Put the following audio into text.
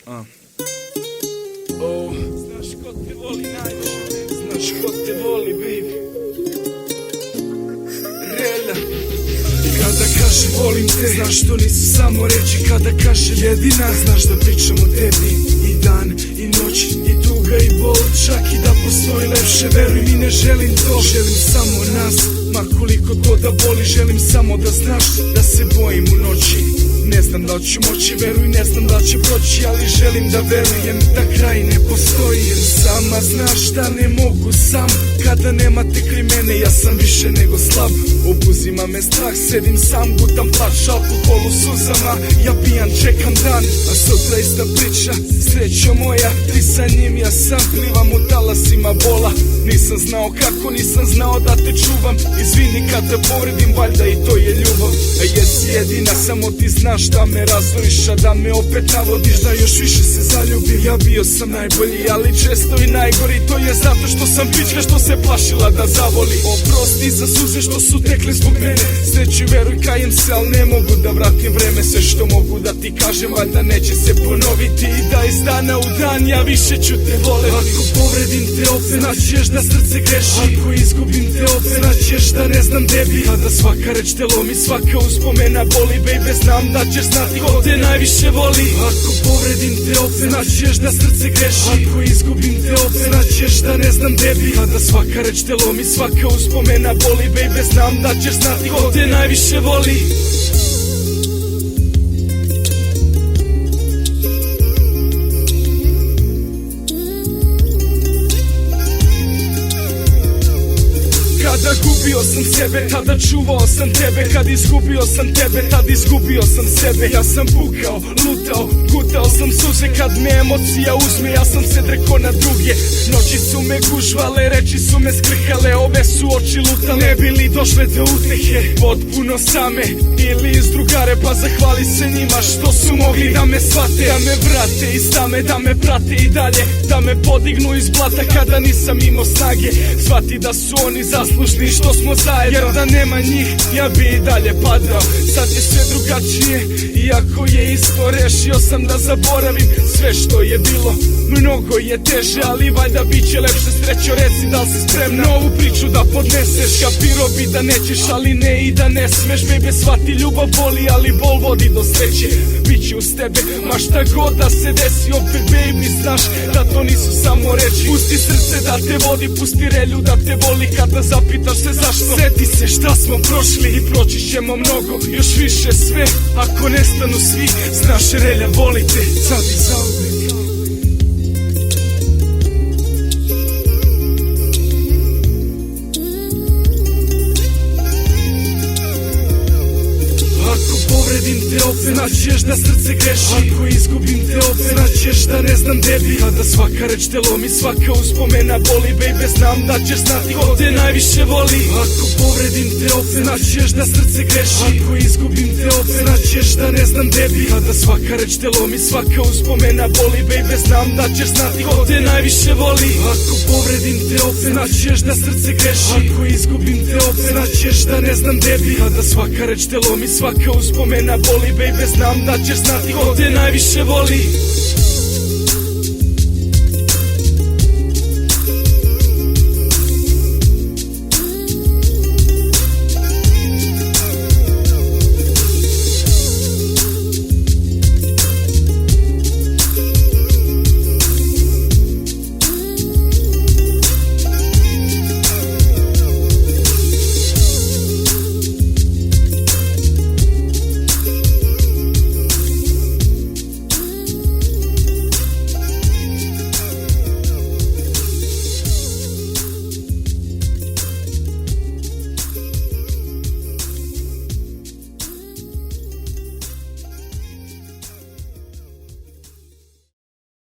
Znaš ko te voli najviše, znaš ko te voli, baby. Relja. Kada kaže volim te, znaš to nisu samo reči. Kada kaže jedina, znaš da pričam o tebi. I dan, i noć, i tuga, i bol. Čak i da postoji lepše, veruj mi ne želim to. Želim samo nas, ma koliko to da boli. Želim samo da znaš da se bojim u noći. Ne znam da li ću moći, veruj, ne znam da li će proći, ali želim da verujem da kraj ne postoji. Jer sama znaš da ne mogu sam, kada nemate kraj mene ja sam više nego slab. Obuzima me strah, sedim sam, gutam plač, alkohol u suzama. Ja pijan, čekam dan, a sutra ista priča. Srećo moja, ti sa njim, ja sam plivam u talasima bola. Nisam znao kako, nisam znao da te čuvam. Izvini kad te povredim, valjda i to je ljubav. A jesi jedina, samo ti znaš da me razvoriš, a da me opet navodiš da još više se zaljubim. Ja bio sam najbolji, ali često i najgori. To je zato što sam pička što se plašila da zavoli. Oprosti za suze što su tekle zbog mene. Sreći veruj kajem se, al ne mogu da vratim vreme. Sve što mogu da ti kažem, valjda neće se ponoviti. I da iz dana u dan ja više ću te voleti. Ako povredim te opet, znaćeš da srce greši. Ako izgubim te opet, znaćeš da ne znam debi. Kada svaka reč te lomi, svaka uspomena boli. Baby, znam da ćeš znati ko te najviše voli. Ako povredim te opet, znaćeš da srce greši. Ako izgubim te opet, znaćeš da ne znam debi. Kada svaka reč te lomi, svaka uspomena boli. Baby, znam da ćeš znati ko te najviše voli. Kada gubio sam sebe, tada čuvao sam tebe. Kad izgubio sam tebe, tad izgubio sam sebe. Ja sam bukao, lutao, gutao sam suze. Kad me emocija uzme, ja sam se dreko na druge. Noći su me gužvale, reči su me skrhale. Ove su oči lutale, ne bi li došle do utehe. Potpuno same, ili iz drugare. Pa zahvali se njima što su mogli da me shvate. Da me vrate iz tame, da me prate i dalje. Da me podignu iz blata kada nisam imao snage. Shvati da su oni zaslužni što smo zajedno. Jer da nema njih, ja bi i dalje padao. Sad je sve drugačije, iako je isto. Rešio sam da zaboravim sve što je bilo. Mnogo je teže, ali valjda bit će lepše. Srećo, reci da li si spremna ovu priču da podneseš. Kapiro bi da nećeš, ali ne i da ne smeš. Bebe, shvati, ljubav boli, ali bol vodi do sreće. Biće uz tebe, ma šta god da se desi. Opet, baby, znaš da to nisu samo reči. Pusti srce da te vodi, pusti relju da te voli. Kada zapitaš se zašto, sjeti se šta smo prošli. I proći ćemo mnogo, još više sve. Ako nestanu svi, znaš relja volite. Sad i zauvek. Povredim te opet, znaćeš da srce greši. Ako izgubim te opet, znaćeš da ne znam debi. Kada svaka reč te lomi, svaka uspomena boli. Baby, znam da ćeš znati ko te najviše voli. Ako povredim te opet, znaćeš da srce greši. Ako izgubim te opet, znaćeš da ne znam debi. Kada svaka reč te lomi, svaka uspomena boli. Baby, znam da ćeš znati ko te najviše voli. Ako povredim te opet, znaćeš da srce greši. Ako izgubim te opet, znaćeš da ne znam debi. Kada svaka reč te lomi, svaka uspomena boli. Baby, znam da ćeš znati ko te najviše voli.